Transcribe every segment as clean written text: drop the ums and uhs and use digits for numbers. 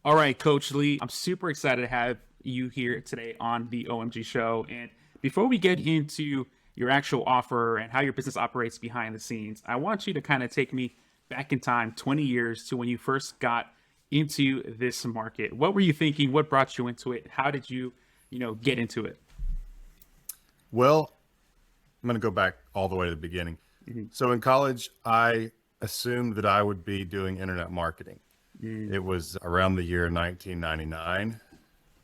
All right, Coach Lee, I'm super excited to have you here today on the OMG show. And before we get into your actual offer and how your business operates behind the scenes, I want you to kind of take me back in time 20 years to when you first got into this market. What were you thinking? What brought you into it? How did you, get into it? Well, I'm going to go back all the way to the beginning. So in college, I assumed that I would be doing internet marketing. It was around the year 1999,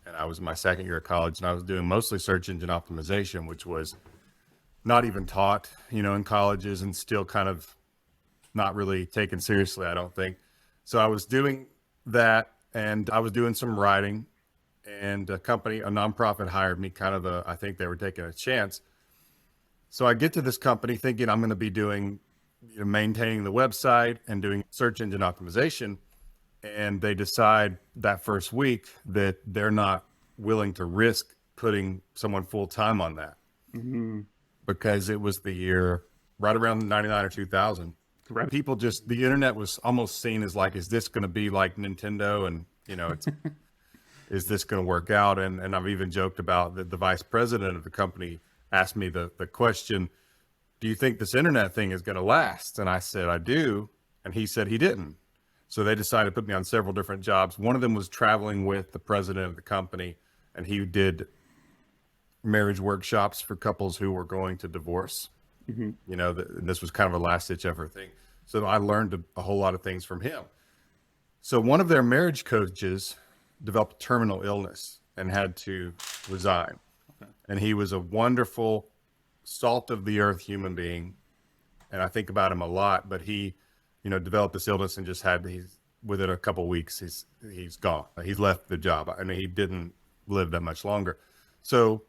and I was in my second year of college, and I was doing mostly search engine optimization, which was not even taught, in colleges and still kind of not really taken seriously, I don't think. So I was doing that, and I was doing some writing, and a nonprofit hired me, I think they were taking a chance. So I get to this company thinking I'm going to be doing, maintaining the website and doing search engine optimization. And they decide that first week that they're not willing to risk putting someone full time on that because it was the year right around 99 or 2000. Right. People the internet was almost seen as like, is this going to be like Nintendo? And, is this going to work out? And I've even joked about that the vice president of the company asked me the question, do you think this internet thing is going to last? And I said, I do. And he said he didn't. So they decided to put me on several different jobs. One of them was traveling with the president of the company, and he did marriage workshops for couples who were going to divorce. This was kind of a last ditch effort thing. So I learned a whole lot of things from him. So one of their marriage coaches developed terminal illness and had to resign. Okay. And he was a wonderful, salt of the earth human being. And I think about him a lot, but he, developed this illness and within a couple of weeks, he's gone. He's left the job. I mean, he didn't live that much longer. So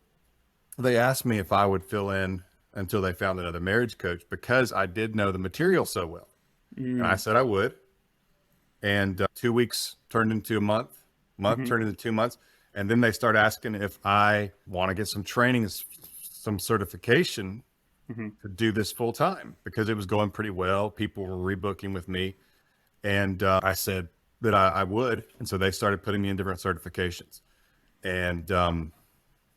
they asked me if I would fill in until they found another marriage coach because I did know the material so well. And I said I would. And 2 weeks turned into a month turned into 2 months. And then they start asking if I want to get some training, some certification to do this full time because it was going pretty well. People were rebooking with me. And I said that I would. And so they started putting me in different certifications. And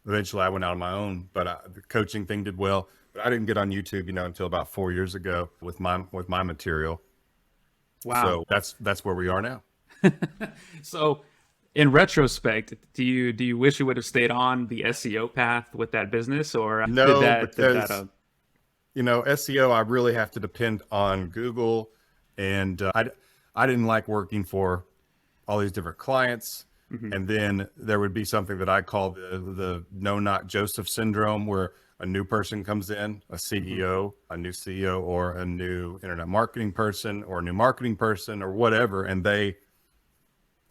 eventually I went out on my own, but the coaching thing did well. But I didn't get on YouTube, until about 4 years ago with my material. Wow. So that's where we are now. So in retrospect, do you wish you would have stayed on the SEO path with that business, or No, because SEO, I really have to depend on Google, and I didn't like working for all these different clients. And then there would be something that I call the no, not Joseph syndrome, where a new person comes in, a CEO, a new CEO, or a new internet marketing person, or a new marketing person, or whatever, and they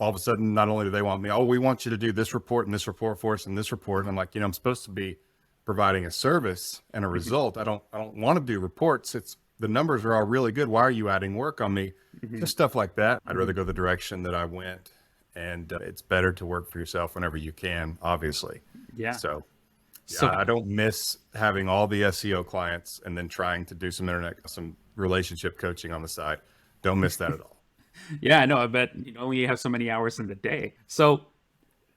all of a sudden, not only do they want me, we want you to do this report and this report for us and this report. And I'm like, I'm supposed to be providing a service and a result. I don't want to do reports. The numbers are all really good. Why are you adding work on me? Just stuff like that. I'd rather go the direction that I went. And it's better to work for yourself whenever you can, obviously. Yeah. So I don't miss having all the SEO clients and then trying to do some relationship coaching on the side. Don't miss that at all. Yeah, I know. I bet you only have so many hours in the day. So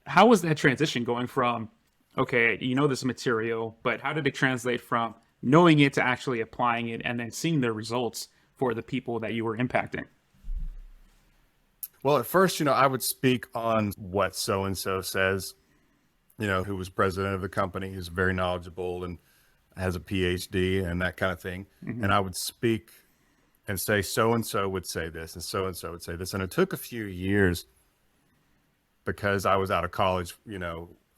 how was that transition going from, okay, this material, but how did it translate from knowing it to actually applying it and then seeing the results for the people that you were impacting? Well, at first, I would speak on what so-and-so says, who was president of the company, who's very knowledgeable and has a PhD and that kind of thing. And I would speak and say, so-and-so would say this and so-and-so would say this. And it took a few years because I was out of college.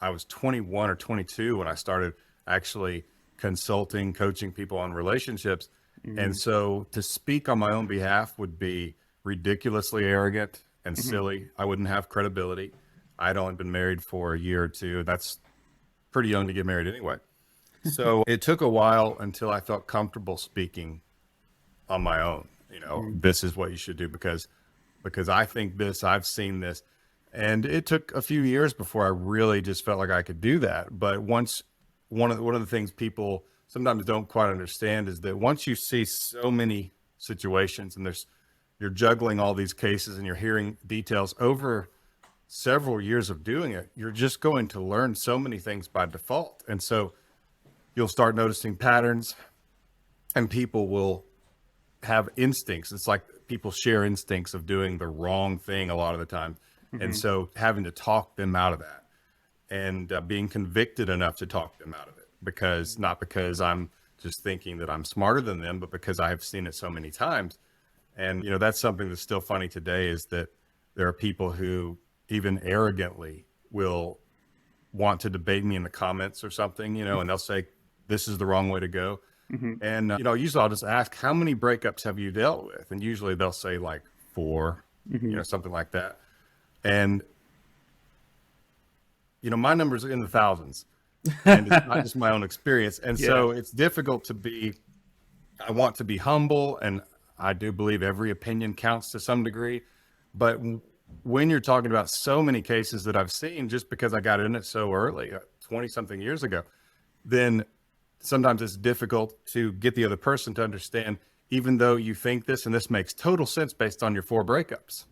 I was 21 or 22 when I started actually consulting, coaching people on relationships. And so to speak on my own behalf would be ridiculously arrogant and silly. I wouldn't have credibility. I'd only been married for a year or two. That's pretty young to get married anyway. So it took a while until I felt comfortable speaking on my own. This is what you should do because I think this, I've seen this. And it took a few years before I really just felt like I could do that. But once one of the things people sometimes don't quite understand is that once you see so many situations and you're juggling all these cases and you're hearing details over several years of doing it, you're just going to learn so many things by default. And so you'll start noticing patterns, and people will have instincts. It's like people share instincts of doing the wrong thing a lot of the time. And so having to talk them out of that, and being convicted enough to talk them out of it, because not because I'm just thinking that I'm smarter than them, but because I have seen it so many times. And, that's something that's still funny today, is that there are people who even arrogantly will want to debate me in the comments or something, and they'll say, this is the wrong way to go. And, usually I'll just ask, how many breakups have you dealt with? And usually they'll say like 4, something like that. And, my numbers are in the thousands, and it's not just my own experience. And so it's difficult I want to be humble, and I do believe every opinion counts to some degree. But when you're talking about so many cases that I've seen, just because I got in it so early, 20 something years ago, then sometimes it's difficult to get the other person to understand, even though you think this, and this makes total sense based on your 4 breakups.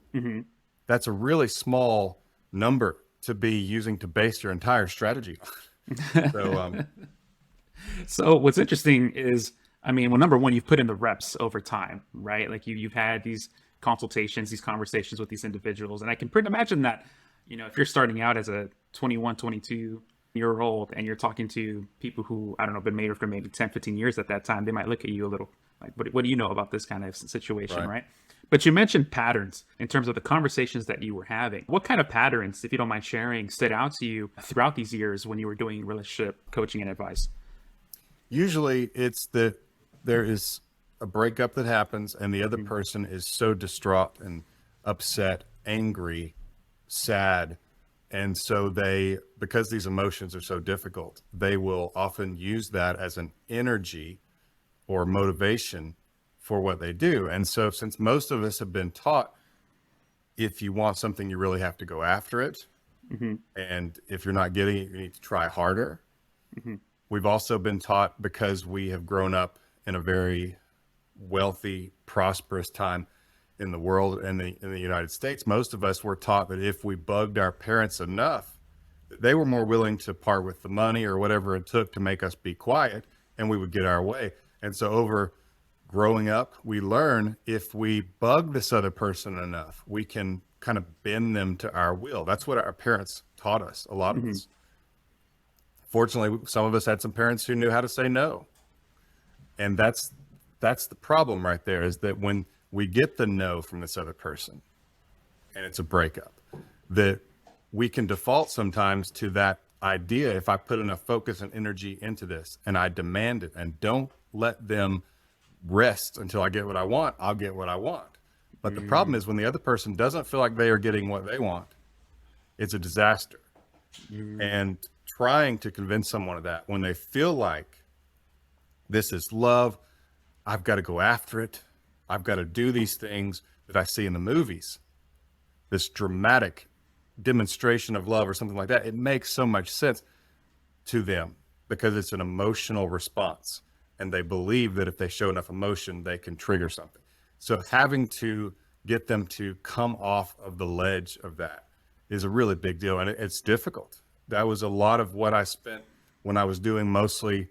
That's a really small number to be using to base your entire strategy on. So what's interesting is, well, number one, you've put in the reps over time, right? Like you've had these consultations, these conversations with these individuals. And I can pretty imagine that, if you're starting out as a 21, 22-year-old and you're talking to people who, I don't know, been married for maybe 10, 15 years at that time, they might look at you a little like, what do you know about this kind of situation, right? But you mentioned patterns in terms of the conversations that you were having. What kind of patterns, if you don't mind sharing, stood out to you throughout these years when you were doing relationship coaching and advice? Usually it's that there is a breakup that happens, and the other person is so distraught and upset, angry, sad. And so because these emotions are so difficult, they will often use that as an energy or motivation for what they do. And so since most of us have been taught, if you want something, you really have to go after it. And if you're not getting it, you need to try harder. We've also been taught, because we have grown up in a very wealthy, prosperous time in the world and in the United States, most of us were taught that if we bugged our parents enough, they were more willing to part with the money or whatever it took to make us be quiet, and we would get our way. And so over growing up, we learn if we bug this other person enough, we can kind of bend them to our will. That's what our parents taught us, a lot of us. Fortunately, some of us had some parents who knew how to say no. And that's the problem right there, is that when we get the no from this other person and it's a breakup, that we can default sometimes to that idea. If I put enough focus and energy into this and I demand it and don't let them rest until I get what I want, I'll get what I want. But the problem is when the other person doesn't feel like they are getting what they want, it's a disaster. And trying to convince someone of that when they feel like this is love, I've got to go after it. I've got to do these things that I see in the movies, this dramatic demonstration of love or something like that. It makes so much sense to them because it's an emotional response, and they believe that if they show enough emotion, they can trigger something. So having to get them to come off of the ledge of that is a really big deal, and it's difficult. That was a lot of what I spent when I was doing mostly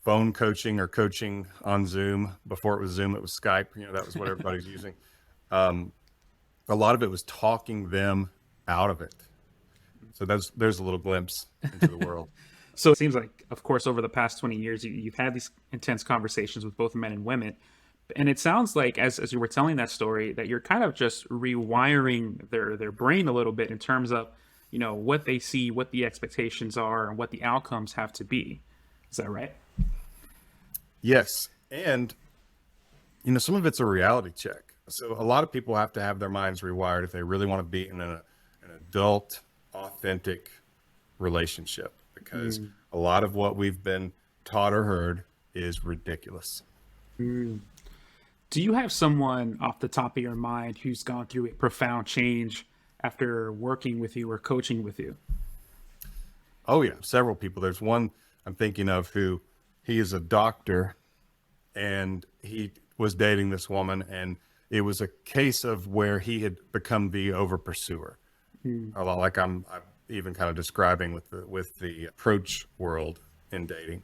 phone coaching or coaching on Zoom. Before it was Zoom, it was Skype. That was what everybody's using. A lot of it was talking them out of it. So there's a little glimpse into the world. So it seems like, of course, over the past 20 years, you've had these intense conversations with both men and women. And it sounds like, as you were telling that story, that you're kind of just rewiring their brain a little bit in terms of, what they see, what the expectations are, and what the outcomes have to be. Is that right? Yes. And, some of it's a reality check. So a lot of people have to have their minds rewired if they really want to be in an adult, authentic relationship, because a lot of what we've been taught or heard is ridiculous. Do you have someone off the top of your mind who's gone through a profound change after working with you or coaching with you? Oh yeah, several people. There's one I'm thinking of who, he is a doctor, and he was dating this woman, and it was a case of where he had become the over pursuer. a lot like I'm even kind of describing with the approach world in dating,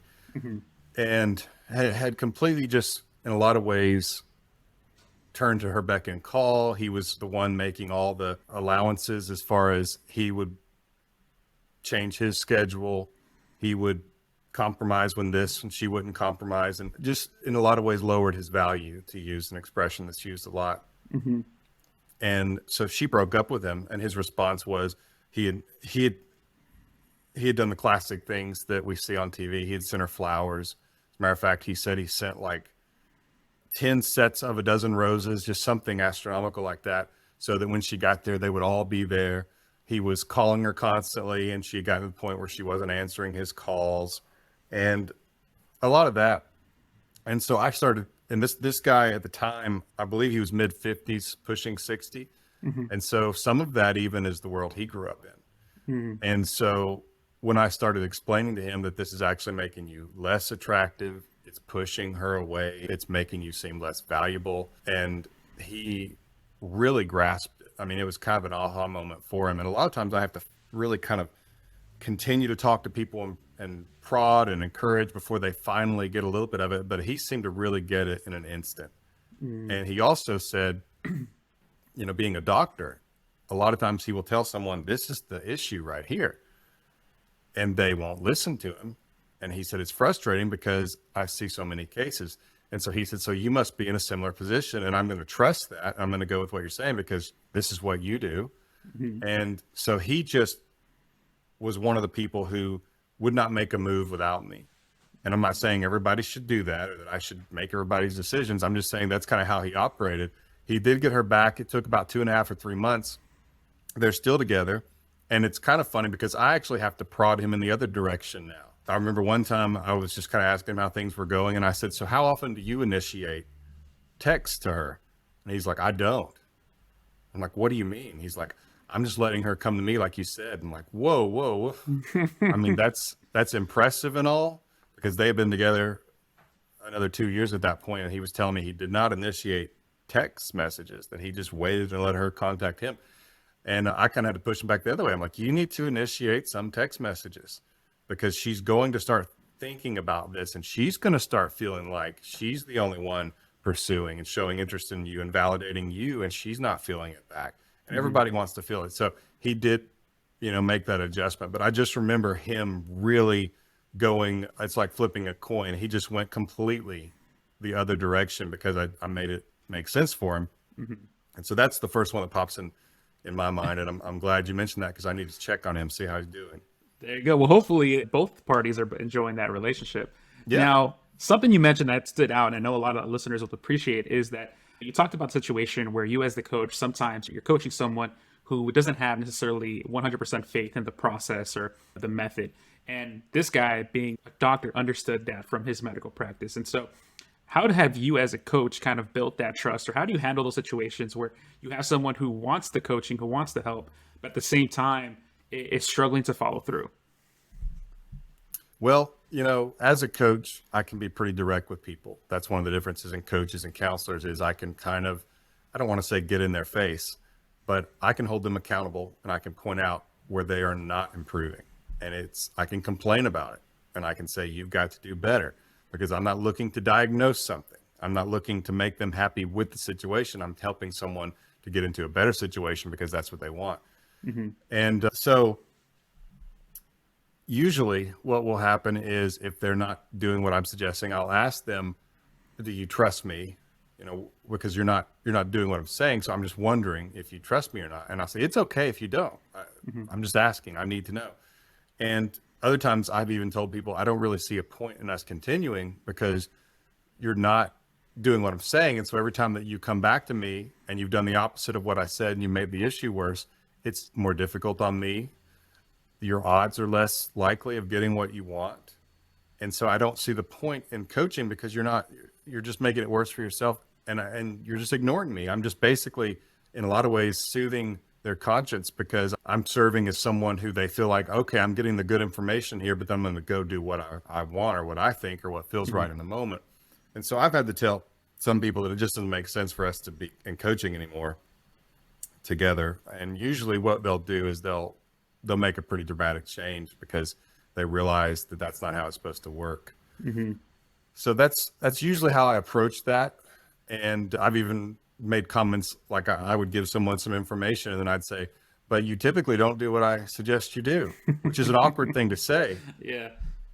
and had completely just in a lot of ways turned to her beck and call. He was the one making all the allowances as far as he would change his schedule. He would compromise when she wouldn't compromise, and just in a lot of ways lowered his value, to use an expression that's used a lot. And so she broke up with him, and his response was he had done the classic things that we see on TV. He had sent her flowers. As a matter of fact, he said he sent like 10 sets of a dozen roses, just something astronomical like that, so that when she got there, they would all be there. He was calling her constantly, and she had gotten to the point where she wasn't answering his calls, and a lot of that. And so I started, and this guy at the time, I believe he was mid 50s, pushing 60. And so some of that even is the world he grew up in. And so when I started explaining to him that this is actually making you less attractive, it's pushing her away, it's making you seem less valuable, and he really grasped it. I mean, it was kind of an aha moment for him. And a lot of times I have to really kind of continue to talk to people and prod and encourage before they finally get a little bit of it. But he seemed to really get it in an instant. And he also said, you know, being a doctor, a lot of times he will tell someone, this is the issue right here, and they won't listen to him. And he said, it's frustrating because I see so many cases. And so he said, so you must be in a similar position, and I'm going to trust that. I'm going to go with what you're saying because this is what you do. And so he just was one of the people who would not make a move without me. And I'm not saying everybody should do that or that I should make everybody's decisions. I'm just saying that's kind of how he operated. He did get her back. It took about 2.5 or 3 months. They're still together. And it's kind of funny because I actually have to prod him in the other direction now. I remember one time I was just kind of asking him how things were going. And I said, so how often do you initiate text to her? And he's like, I don't. I'm like, what do you mean? He's like, I'm just letting her come to me like you said. I'm like, whoa. I mean, that's impressive and all, because they had been together another 2 years at that point. And he was telling me he did not initiate text messages, that he just waited to let her contact him. And I kind of had to push him back the other way. I'm like, you need to initiate some text messages, because she's going to start thinking about this, and she's going to start feeling like she's the only one pursuing and showing interest in you and validating you, and she's not feeling it back. And everybody wants to feel it. So he did, you know, make that adjustment. But I just remember him really going, it's like flipping a coin. He just went completely the other direction because I made it make sense for him. And so that's the first one that pops in my mind. And I'm glad you mentioned that, because I need to check on him, see how he's doing. There you go. Well, hopefully both parties are enjoying that relationship. Yeah. Now, something you mentioned that stood out, and I know a lot of listeners will appreciate, is that you talked about a situation where you as the coach, sometimes you're coaching someone who doesn't have necessarily 100% faith in the process or the method. And this guy, being a doctor, understood that from his medical practice. And so how have you as a coach kind of built that trust, or how do you handle those situations where you have someone who wants the coaching, who wants the help, but at the same time is struggling to follow through? Well, you know, as a coach, I can be pretty direct with people. That's one of the differences in coaches and counselors, is I can kind of, I don't want to say get in their face, but I can hold them accountable, and I can point out where they are not improving. And I can complain about it, and I can say, you've got to do better, because I'm not looking to diagnose something. I'm not looking to make them happy with the situation. I'm helping someone to get into a better situation because that's what they want. And so usually what will happen is, if they're not doing what I'm suggesting, I'll ask them, do you trust me? You know, because you're not doing what I'm saying. So I'm just wondering if you trust me or not. And I'll say, it's okay if you don't. I'm just asking. I need to know. And other times I've even told people, I don't really see a point in us continuing because you're not doing what I'm saying. And so every time that you come back to me and you've done the opposite of what I said and you made the issue worse, it's more difficult on me. Your odds are less likely of getting what you want. And so I don't see the point in coaching, because you're just making it worse for yourself, and you're just ignoring me. I'm just basically, in a lot of ways, soothing their conscience, because I'm serving as someone who they feel like, okay, I'm getting the good information here, but then I'm going to go do what I want, or what I think, or what feels right in the moment. And so I've had to tell some people that it just doesn't make sense for us to be in coaching anymore. together. And usually what they'll do is they'll make a pretty dramatic change because they realize that that's not how it's supposed to work. So that's usually how I approach that. And I've even made comments like I would give someone some information and then I'd say, but you typically don't do what I suggest you do, which is an awkward thing to say, Yeah.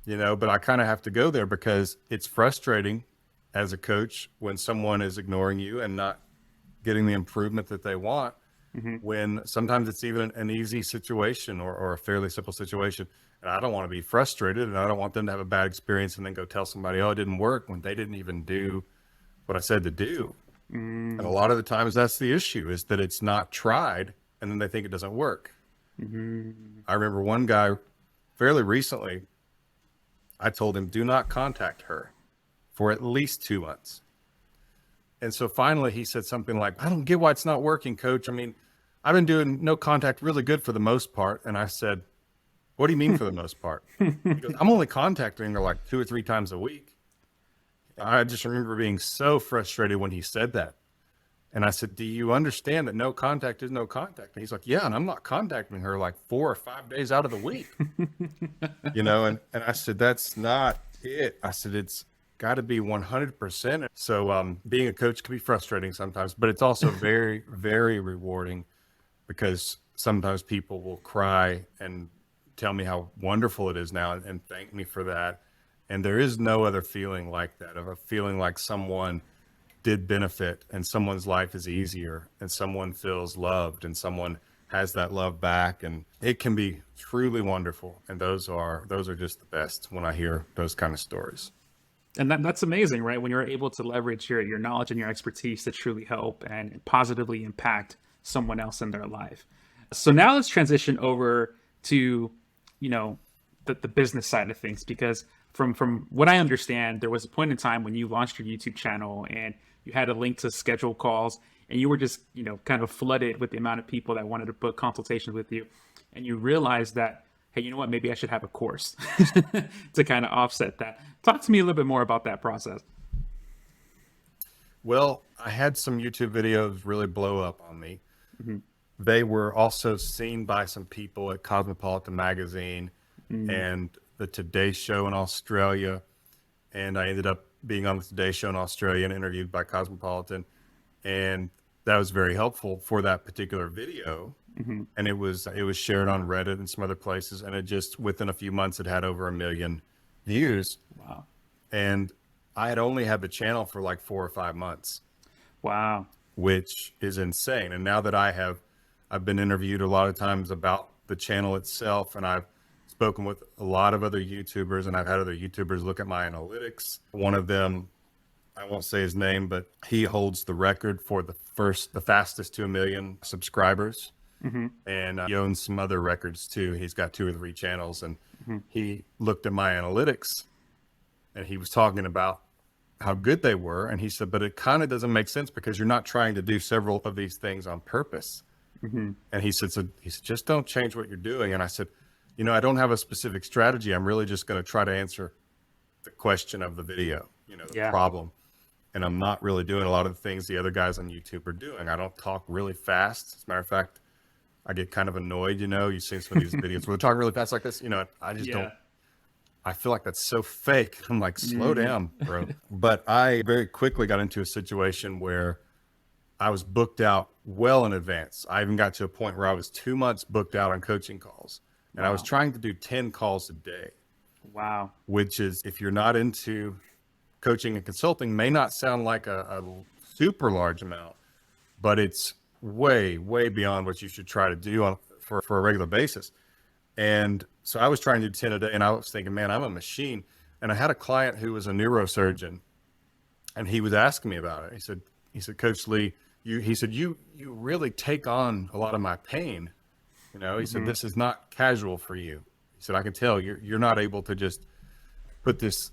but I kind of have to go there because it's frustrating as a coach when someone is ignoring you and not getting the improvement that they want, when sometimes it's even an easy situation or a fairly simple situation. And I don't want to be frustrated and I don't want them to have a bad experience and then go tell somebody, oh, it didn't work when they didn't even do what I said to do. And a lot of the times that's the issue, is that it's not tried and then they think it doesn't work. I remember one guy fairly recently, I told him, do not contact her for at least 2 months. And so finally he said something like, I don't get why it's not working, coach. I mean, I've been doing no contact really good for the most part. And I said, what do you mean for the most part? He goes, I'm only contacting her like 2 or 3 times a week. I just remember being so frustrated when he said that. And I said, do you understand that no contact is no contact? And he's like, yeah, and I'm not contacting her like 4 or 5 days out of the week. And I said, that's not it. I said, it's got to be 100%. So being a coach can be frustrating sometimes, but it's also very, very rewarding because sometimes people will cry and tell me how wonderful it is now and thank me for that. And there is no other feeling like that, of a feeling like someone did benefit and someone's life is easier and someone feels loved and someone has that love back, and it can be truly wonderful. And those are just the best when I hear those kind of stories. And that's amazing, right? When you're able to leverage your knowledge and your expertise to truly help and positively impact someone else in their life. So now let's transition over to, the business side of things, because from what I understand, there was a point in time when you launched your YouTube channel and you had a link to schedule calls and you were just, kind of flooded with the amount of people that wanted to book consultations with you. And you realized that, hey, you know what, maybe I should have a course to kind of offset that. Talk to me a little bit more about that process. Well, I had some YouTube videos really blow up on me. They were also seen by some people at Cosmopolitan Magazine and the Today Show in Australia. And I ended up being on the Today Show in Australia and interviewed by Cosmopolitan. And that was very helpful for that particular video. And it was shared on Reddit and some other places. And it just, within a few months, it had over 1 million views. Wow. And I had only had the channel for like 4 or 5 months. Wow. Which is insane. And now that I've been interviewed a lot of times about the channel itself, and I've spoken with a lot of other YouTubers, and I've had other YouTubers look at my analytics. One of them, I won't say his name, but he holds the record for the fastest to 1 million subscribers. And he owns some other records too. He's got 2 or 3 channels, and he looked at my analytics and he was talking about how good they were. And he said, but it kind of doesn't make sense because you're not trying to do several of these things on purpose. And he said, just don't change what you're doing. And I said, I don't have a specific strategy. I'm really just going to try to answer the question of the video, the problem. And I'm not really doing a lot of the things the other guys on YouTube are doing. I don't talk really fast. As a matter of fact, I get kind of annoyed, you've seen some of these videos where they're talking really fast like this, I just don't, I feel like that's so fake. I'm like, slow down, bro. But I very quickly got into a situation where I was booked out well in advance. I even got to a point where I was 2 months booked out on coaching calls. And I was trying to do 10 calls a day. Wow. Which is, if you're not into coaching and consulting, may not sound like a super large amount, but it's way, way beyond what you should try to do for a regular basis. And so I was trying to do 10 a day, and I was thinking, man, I'm a machine. And I had a client who was a neurosurgeon, and he was asking me about it. He said, Coach Lee, you really take on a lot of my pain. He said, this is not casual for you. He said, I can tell you're not able to just put this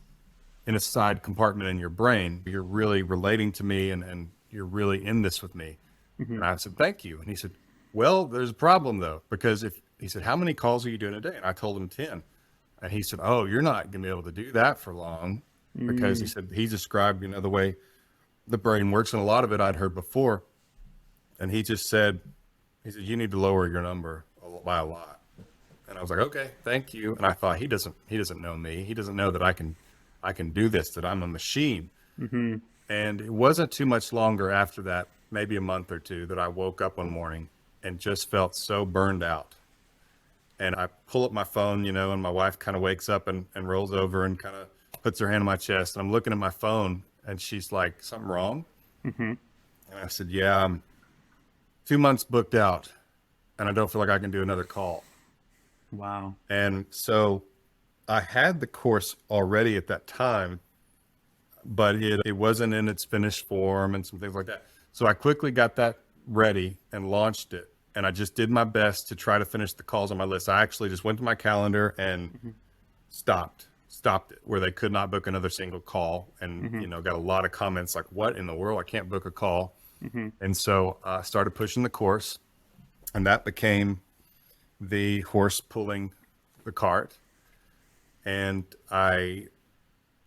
in a side compartment in your brain. You're really relating to me and you're really in this with me. And I said, thank you. And he said, well, there's a problem though, because he said, how many calls are you doing a day? And I told him 10. And he said, oh, you're not going to be able to do that for long, because he said, he described, the way the brain works. And a lot of it I'd heard before. And he just said, He said, you need to lower your number by a lot. And I was like, okay, thank you. And I thought, he doesn't know me. He doesn't know that I can do this, that I'm a machine. Mm-hmm. And it wasn't too much longer after that, maybe a month or two, that I woke up one morning and just felt so burned out. And I pull up my phone, and my wife kind of wakes up and rolls over and kind of puts her hand on my chest. And I'm looking at my phone and she's like, something wrong? Mm-hmm. And I said, yeah, I'm 2 months booked out and I don't feel like I can do another call. Wow. And so I had the course already at that time, but it wasn't in its finished form and some things like that. So I quickly got that ready and launched it. And I just did my best to try to finish the calls on my list. I actually just went to my calendar and stopped it where they could not book another single call. And, got a lot of comments like, what in the world? I can't book a call. And so I started pushing the course, and that became the horse pulling the cart. And I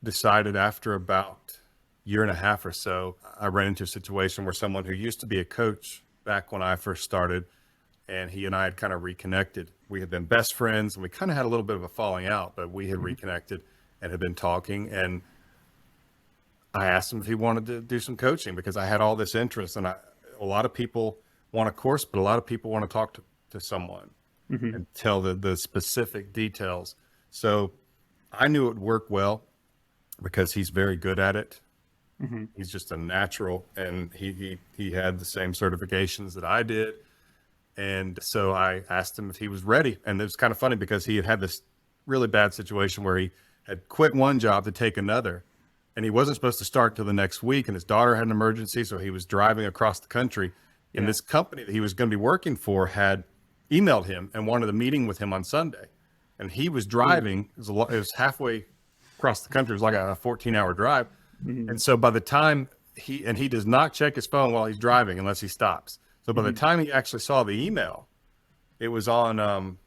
decided after about a year and a half or so, I ran into a situation where someone who used to be a coach back when I first started, and he and I had kind of reconnected. We had been best friends and we kind of had a little bit of a falling out, but we had reconnected and had been talking. And I asked him if he wanted to do some coaching because I had all this interest. And a lot of people want a course, but a lot of people want to talk to someone and tell the specific details. So I knew it would work well because he's very good at it. He's just a natural, and he had the same certifications that I did. And so I asked him if he was ready. And it was kind of funny because he had this really bad situation where he had quit one job to take another, and he wasn't supposed to start till the next week. And his daughter had an emergency, so he was driving across the country. Yeah. And this company that he was going to be working for had emailed him and wanted a meeting with him on Sunday. And he was driving. It was halfway across the country. It was like a 14-hour drive. And so by the time he does not check his phone while he's driving unless he stops. So by the time he actually saw the email, it was on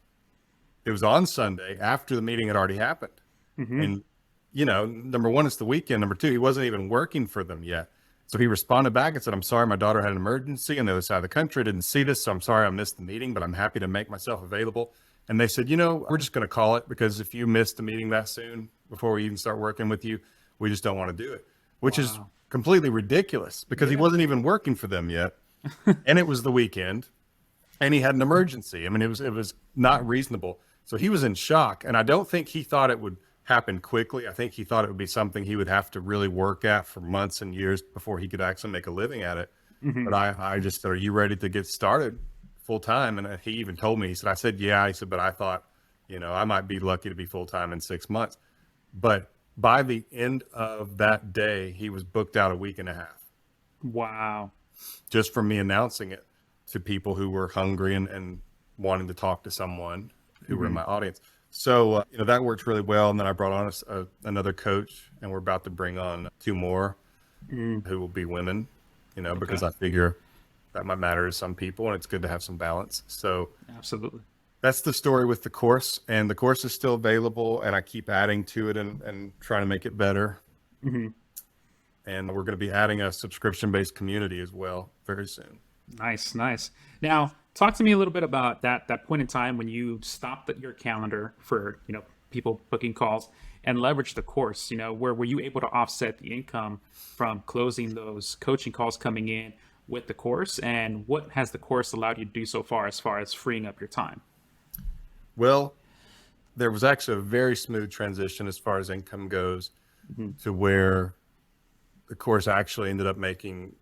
Sunday after the meeting had already happened. And, number one, it's the weekend. Number two, he wasn't even working for them yet. So he responded back and said, I'm sorry, my daughter had an emergency on the other side of the country. I didn't see this. So I'm sorry I missed the meeting, but I'm happy to make myself available. And they said, we're just going to call it because if you missed the meeting that soon before we even start working with you, we just don't want to do it, which is completely ridiculous because he wasn't even working for them yet. And it was the weekend and he had an emergency. I mean, it was not reasonable. So he was in shock. And I don't think he thought it would happen quickly. I think he thought it would be something he would have to really work at for months and years before he could actually make a living at it. But I just said, are you ready to get started full time? And he even told me, I said, yeah. He said, but I thought, I might be lucky to be full time in 6 months. But by the end of that day, he was booked out a week and a half. Wow. Just from me announcing it to people who were hungry and wanting to talk to someone who were in my audience. So, that worked really well. And then I brought on another coach, and we're about to bring on 2 more who will be women, because I figure that might matter to some people and it's good to have some balance. So absolutely. That's the story with the course, and the course is still available, and I keep adding to it and trying to make it better. And we're going to be adding a subscription-based community as well very soon. Nice. Now, talk to me a little bit about that point in time when you stopped your calendar for, people booking calls and leveraged the course. Where were you able to offset the income from closing those coaching calls coming in with the course? And what has the course allowed you to do so far as freeing up your time? Well, there was actually a very smooth transition as far as income goes to where the course actually ended up making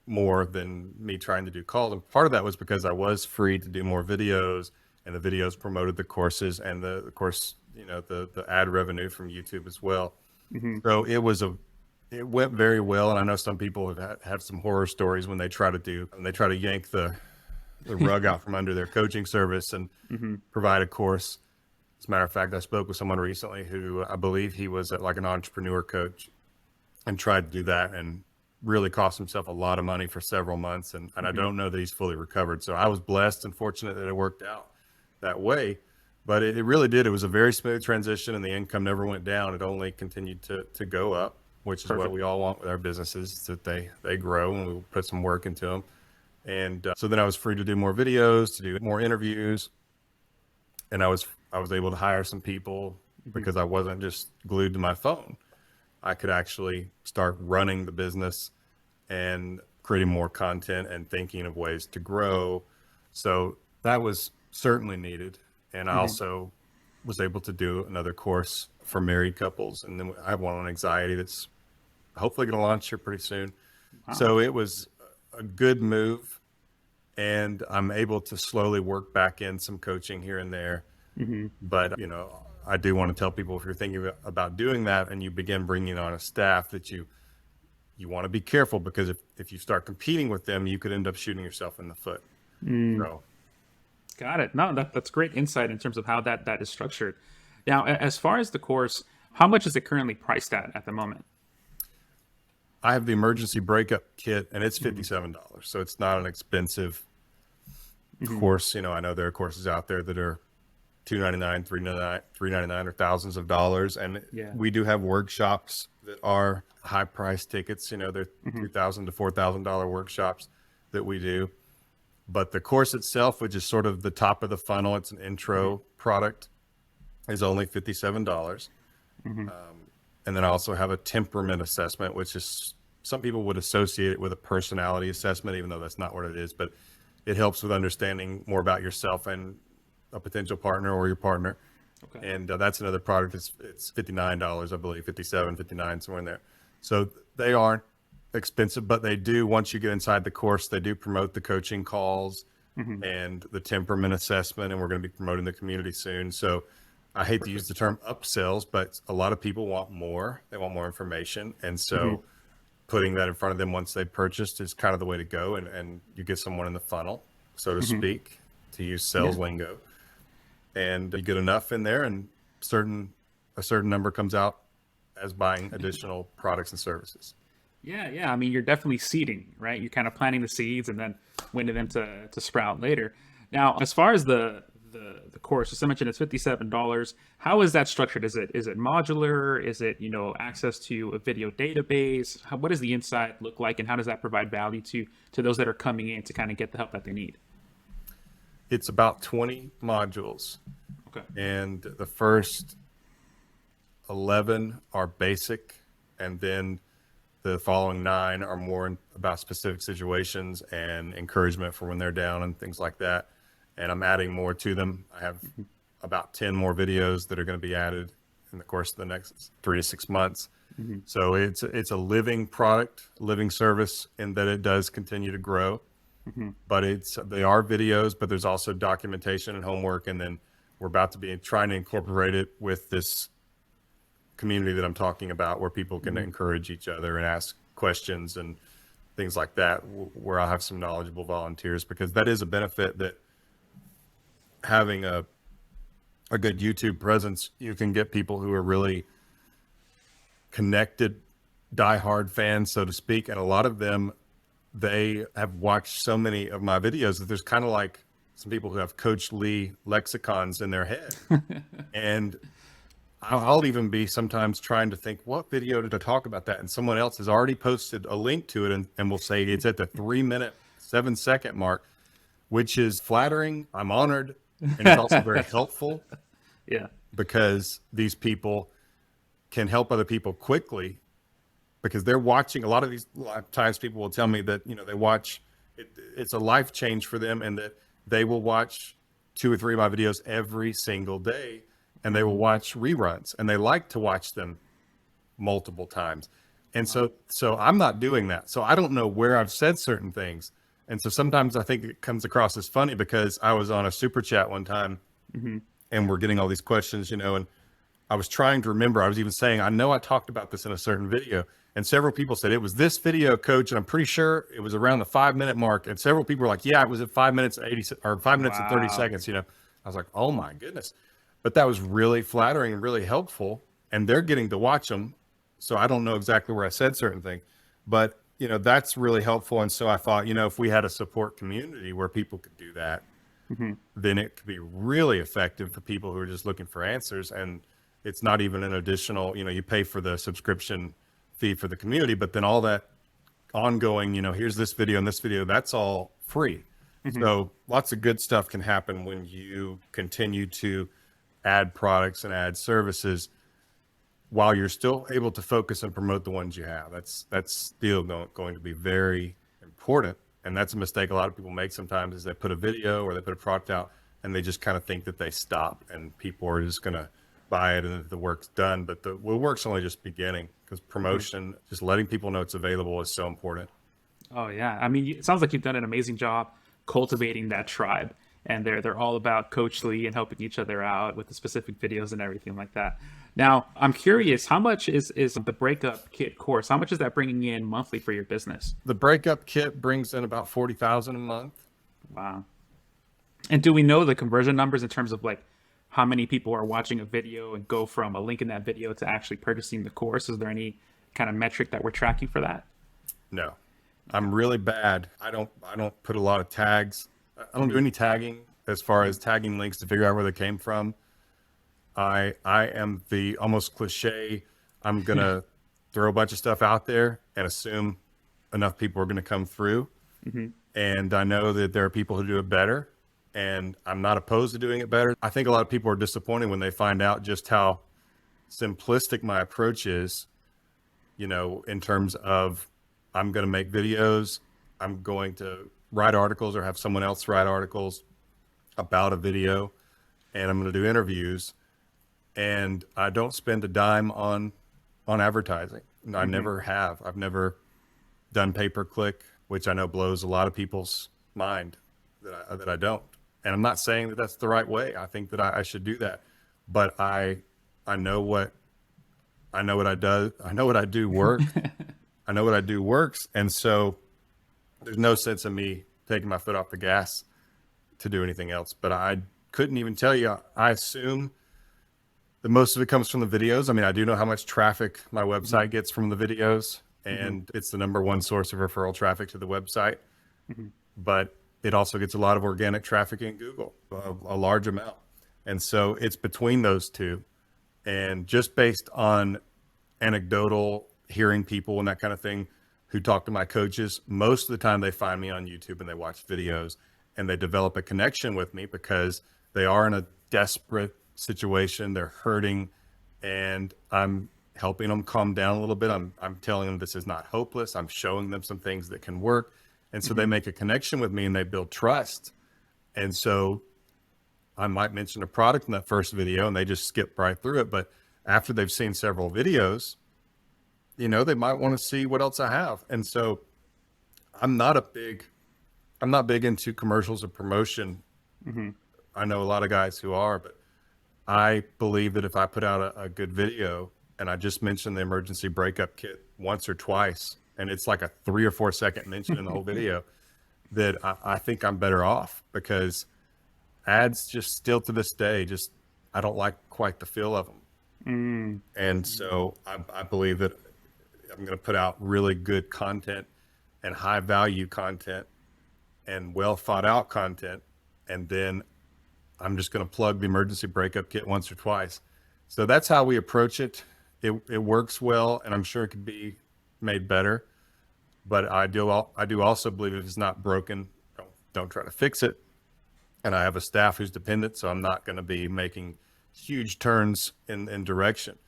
more than me trying to do calls. And part of that was because I was free to do more videos, and the videos promoted the courses and the course, the ad revenue from YouTube as well. So it went very well. And I know some people have some horror stories when they try to yank the rug out from under their coaching service and provide a course. As a matter of fact, I spoke with someone recently who I believe he was like an entrepreneur coach and tried to do that and really cost himself a lot of money for several months. And I don't know that he's fully recovered. So I was blessed and fortunate that it worked out that way, but it really did. It was a very smooth transition, and the income never went down. It only continued to go up, which is what we all want with our businesses, that they grow and we put some work into them. And so then I was free to do more videos, to do more interviews. And I was able to hire some people because I wasn't just glued to my phone. I could actually start running the business and creating more content and thinking of ways to grow. So that was certainly needed. And I also was able to do another course for married couples. And then I have one on anxiety that's hopefully going to launch here pretty soon. Wow. So it was a good move. And I'm able to slowly work back in some coaching here and there. But, you know, I do want to tell people, if you're thinking about doing that and you begin bringing on a staff, that you want to be careful, because if you start competing with them, you could end up shooting yourself in the foot. So, Got it. No, that's great insight in terms of how that is structured. Now, as far as the course, how much is it currently priced at the moment? I have the emergency breakup kit, and it's $57. So it's not an expensive course. You know, I know there are courses out there that are $299, $399, or thousands of dollars. And we do have workshops that are high price tickets. You know, they're $3,000 to $4,000 workshops that we do. But the course itself, which is sort of the top of the funnel, it's an intro product, is only $57. And then I also have a temperament assessment, which is, some people would associate it with a personality assessment, even though that's not what it is. But it helps with understanding more about yourself and a potential partner or your partner. Okay. And that's another product. It's $59, I believe, 57, 59, somewhere in there. So they aren't expensive, but they do, once you get inside the course, they do promote the coaching calls and the temperament assessment. And we're going to be promoting the community soon. So I hate to use the term upsells, but a lot of people want more. They want more information. And so putting that in front of them once they've purchased is kind of the way to go. And you get someone in the funnel, so to speak, to use sales lingo. And you get enough in there, and a certain number comes out as buying additional products and services. Yeah. I mean, you're definitely seeding, right? You're kind of planting the seeds and then waiting them to sprout later. Now, as far as the course, as I mentioned, it's $57. How is that structured? Is it modular? Is it, you know, access to a video database? What does the inside look like, and how does that provide value to those that are coming in to kind of get the help that they need? It's about 20 modules. Okay. And the first 11 are basic, and then the following 9 are more about specific situations and encouragement for when they're down and things like that. And I'm adding more to them. I have about 10 more videos that are going to be added in the course of the next 3 to 6 months. So it's a living product, living service, in that it does continue to grow. But they are videos, but there's also documentation and homework. And then we're about to be trying to incorporate it with this community that I'm talking about, where people can encourage each other and ask questions and things like that, where I'll have some knowledgeable volunteers, because that is a benefit, that having a good YouTube presence, you can get people who are really connected, diehard fans, so to speak. And a lot of them, they have watched so many of my videos that there's kind of like some people who have Coach Lee lexicons in their head. And I'll even be sometimes trying to think, what video did I talk about that? And someone else has already posted a link to it, and will say it's at the 3-minute, 7-second mark, which is flattering. I'm honored. And it's also very helpful. Yeah. Because these people can help other people quickly, because they're watching. A lot of times people will tell me that, you know, they watch, it's a life change for them, and that they will watch 2 or 3 of my videos every single day, and they will watch reruns, and they like to watch them multiple times. And so I'm not doing that. So I don't know where I've said certain things. And so sometimes I think it comes across as funny, because I was on a super chat one time and we're getting all these questions, you know, and I was trying to remember. I was even saying, I know I talked about this in a certain video, and several people said, it was this video, Coach, and I'm pretty sure it was around the 5-minute mark. And several people were like, yeah, it was at 5 minutes and 80 or 5 minutes and 30 seconds, you know. I was like, oh my goodness. But that was really flattering and really helpful, and they're getting to watch them. So I don't know exactly where I said certain things, but you know, that's really helpful. And so I thought, you know, if we had a support community where people could do that, then it could be really effective for people who are just looking for answers. And it's not even an additional, you know, you pay for the subscription fee for the community, but then all that ongoing, here's this video and this video, that's all free. So lots of good stuff can happen when you continue to add products and add services while you're still able to focus and promote the ones you have. That's still going to be very important. And that's a mistake a lot of people make sometimes, is they put a video or they put a product out and they just kind of think that they stop and people are just going to buy it and the work's done. But the work's only just beginning, because promotion, just letting people know it's available, is so important. Oh yeah, I mean, it sounds like you've done an amazing job cultivating that tribe, and they're all about Coach Lee and helping each other out with the specific videos and everything like that. Now, I'm curious, how much is the Breakup Kit course? How much is that bringing in monthly for your business? The Breakup Kit brings in about $40,000 a month. Wow. And do we know the conversion numbers in terms of like how many people are watching a video and go from a link in that video to actually purchasing the course? Is there any kind of metric that we're tracking for that? No, I'm really bad. I don't put a lot of tags. I don't do any tagging as far as tagging links to figure out where they came from. I am the almost cliche. I'm going to throw a bunch of stuff out there and assume enough people are going to come through. And I know that there are people who do it better, and I'm not opposed to doing it better. I think a lot of people are disappointed when they find out just how simplistic my approach is, in terms of, I'm going to make videos, I'm going to write articles or have someone else write articles about a video, and I'm going to do interviews, and I don't spend a dime on advertising. I never have. I've never done pay-per-click, which I know blows a lot of people's mind that I don't. And I'm not saying that that's the right way. I think that I should do that, but I know what I do. I know what I do work. I know what I do works. And so there's no sense in me taking my foot off the gas to do anything else. But I couldn't even tell you. I assume that most of it comes from the videos. I mean, I do know how much traffic my website gets from the videos, and it's the number one source of referral traffic to the website. But it also gets a lot of organic traffic in Google, a large amount. And so it's between those two. And just based on anecdotal hearing people and that kind of thing who talk to my coaches, most of the time they find me on YouTube and they watch videos and they develop a connection with me because they are in a desperate situation. They're hurting, and I'm helping them calm down a little bit. I'm telling them this is not hopeless. I'm showing them some things that can work. And so they make a connection with me and they build trust. And so I might mention a product in that first video and they just skip right through it. But after they've seen several videos, they might want to see what else I have. And so I'm not big into commercials or promotion. I know a lot of guys who are, but I believe that if I put out a good video and I just mention the emergency breakup kit once or twice, and it's like a 3 or 4 second mention in the whole video, that I think I'm better off, because ads just still to this day, I don't like quite the feel of them. And so I believe that I'm going to put out really good content and high value content and well thought out content. And then I'm just going to plug the emergency breakup kit once or twice. So that's how we approach it. It works well, and I'm sure it could be made better. But I do also believe if it's not broken, don't try to fix it. And I have a staff who's dependent, so I'm not going to be making huge turns in direction.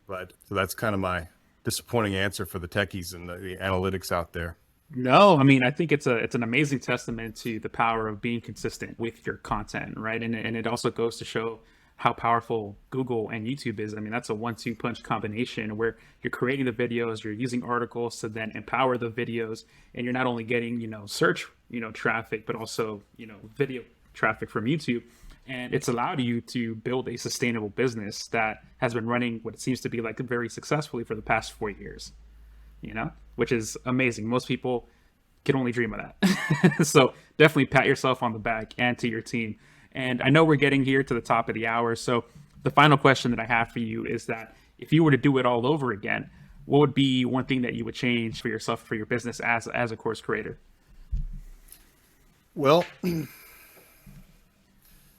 But so that's kind of my disappointing answer for the techies and the analytics out there. No, I mean, I think it's an amazing testament to the power of being consistent with your content, right? And it also goes to show how powerful Google and YouTube is. I mean, that's a 1-2 punch combination where you're creating the videos, you're using articles to then empower the videos, and you're not only getting, search, traffic, but also, video traffic from YouTube. And it's allowed you to build a sustainable business that has been running what it seems to be like very successfully for the past 4 years, which is amazing. Most people can only dream of that. So definitely pat yourself on the back, and to your team. And I know we're getting here to the top of the hour. So the final question that I have for you is that if you were to do it all over again, what would be one thing that you would change for yourself, for your business as a course creator? Well,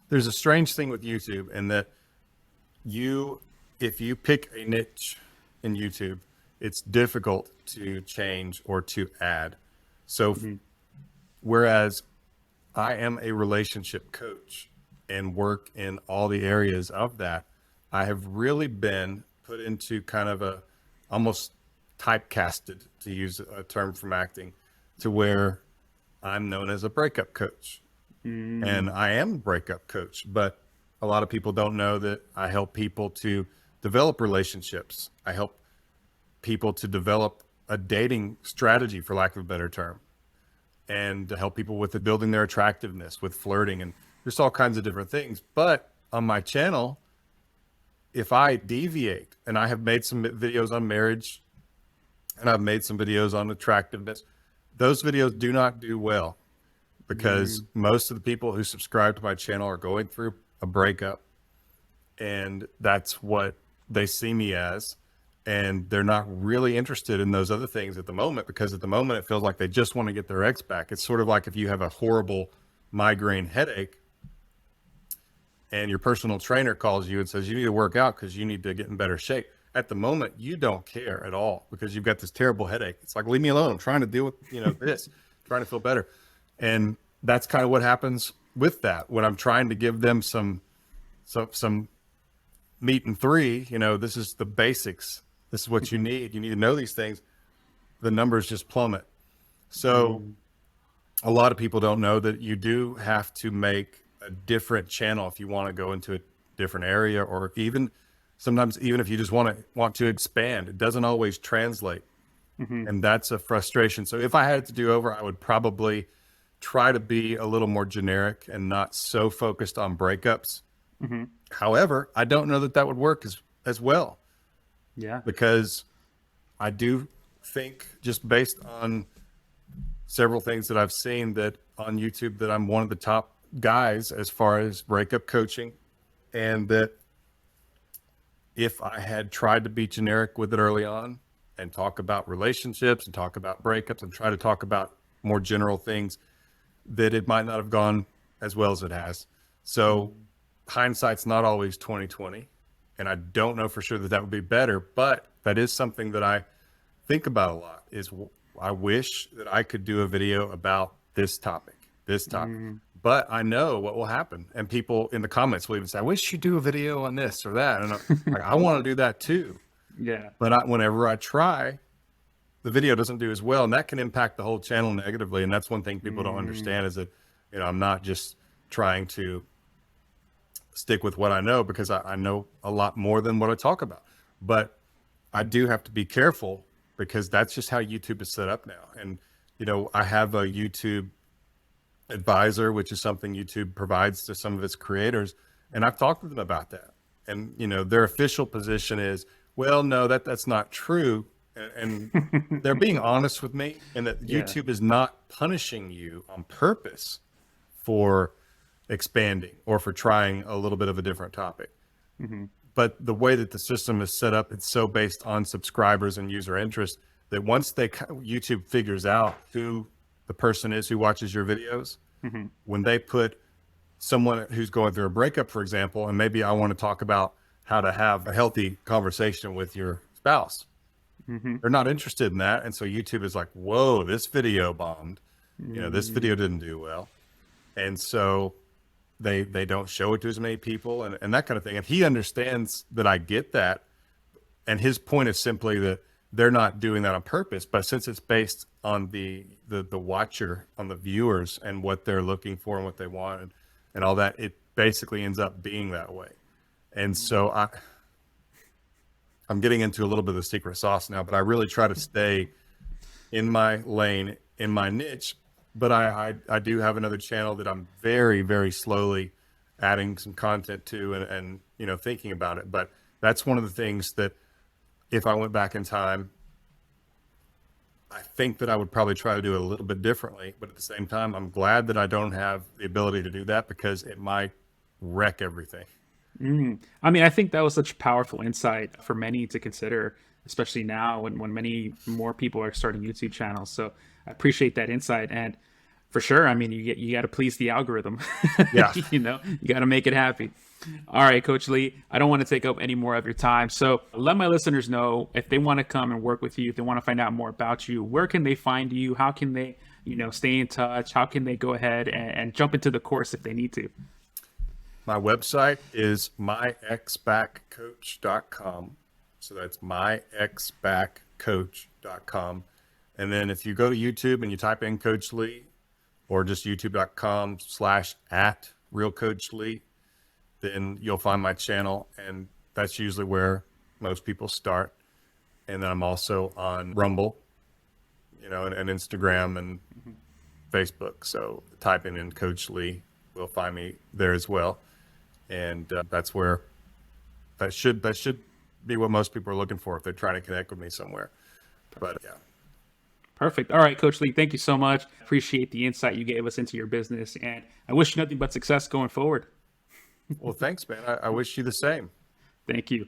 there's a strange thing with YouTube in that if you pick a niche in YouTube, it's difficult to change or to add. So whereas I am a relationship coach and work in all the areas of that, I have really been put into kind of a almost typecasted, to use a term from acting, to where I'm known as a breakup coach. And I am a breakup coach, but a lot of people don't know that I help people to develop relationships. I help people to develop a dating strategy, for lack of a better term, and to help people with the building their attractiveness, with flirting, and just all kinds of different things. But on my channel, if I deviate, and I have made some videos on marriage and I've made some videos on attractiveness, those videos do not do well because most of the people who subscribe to my channel are going through a breakup, and that's what they see me as. And they're not really interested in those other things at the moment, because at the moment it feels like they just want to get their ex back. It's sort of like if you have a horrible migraine headache and your personal trainer calls you and says you need to work out because you need to get in better shape. At the moment, you don't care at all because you've got this terrible headache. It's like, leave me alone. I'm trying to deal with, this, trying to feel better. And that's kind of what happens with that. When I'm trying to give them some meat and three, this is the basics. This is what you need. You need to know these things. The numbers just plummet. So a lot of people don't know that you do have to make a different channel if you want to go into a different area, or sometimes even if you just want to expand, it doesn't always translate. And that's a frustration. So if I had it to do over, I would probably try to be a little more generic and not so focused on breakups. However, I don't know that would work as well. Yeah. Because I do think, just based on several things that I've seen that on YouTube, that I'm one of the top guys as far as breakup coaching, and that if I had tried to be generic with it early on and talk about relationships and talk about breakups and try to talk about more general things, that it might not have gone as well as it has. So hindsight's not always 20/20. And I don't know for sure that would be better, but that is something that I think about a lot. Is I wish that I could do a video about this topic. But I know what will happen. And people in the comments will even say, I wish you'd do a video on this or that. And I want to do that too. Yeah. But whenever I try, the video doesn't do as well. And that can impact the whole channel negatively. And that's one thing people don't understand, is that, I'm not just trying to stick with what I know, because I know a lot more than what I talk about. But I do have to be careful, because that's just how YouTube is set up now. And, I have a YouTube advisor, which is something YouTube provides to some of its creators. And I've talked with them about that. And, their official position is, well, no, that's not true. And they're being honest with me, and that YouTube is not punishing you on purpose for expanding or for trying a little bit of a different topic. But the way that the system is set up, it's so based on subscribers and user interest that once YouTube figures out who the person is who watches your videos, when they put someone who's going through a breakup, for example, and maybe I want to talk about how to have a healthy conversation with your spouse, they're not interested in that. And so YouTube is like, whoa, this video bombed. This video didn't do well. And so they don't show it to as many people, and that kind of thing. And he understands that I get that. And his point is simply that they're not doing that on purpose, but since it's based on the watcher, on the viewers and what they're looking for and what they want and all that, it basically ends up being that way. And so I'm getting into a little bit of the secret sauce now, but I really try to stay in my lane, in my niche. But I do have another channel that I'm very, very slowly adding some content to and thinking about it. But that's one of the things that, if I went back in time, I think that I would probably try to do it a little bit differently. But at the same time, I'm glad that I don't have the ability to do that, because it might wreck everything. I mean, I think that was such powerful insight for many to consider, especially now when many more people are starting YouTube channels. So I appreciate that insight. And for sure, I mean, you got to please the algorithm. Yeah. You got to make it happy. All right, Coach Lee, I don't want to take up any more of your time. So let my listeners know if they want to come and work with you, if they want to find out more about you, where can they find you? How can they, stay in touch? How can they go ahead and jump into the course if they need to? My website is myxbackcoach.com. So that's myxbackcoach.com. And then if you go to YouTube and you type in Coach Lee or just youtube.com/@realcoachlee, then you'll find my channel. And that's usually where most people start. And then I'm also on Rumble, and Instagram and Facebook. So typing in Coach Lee, will find me there as well. And that's where that should be what most people are looking for if they're trying to connect with me somewhere. But yeah. Perfect. All right, Coach Lee, thank you so much. Appreciate the insight you gave us into your business, and I wish you nothing but success going forward. Well, thanks, man. I wish you the same. Thank you.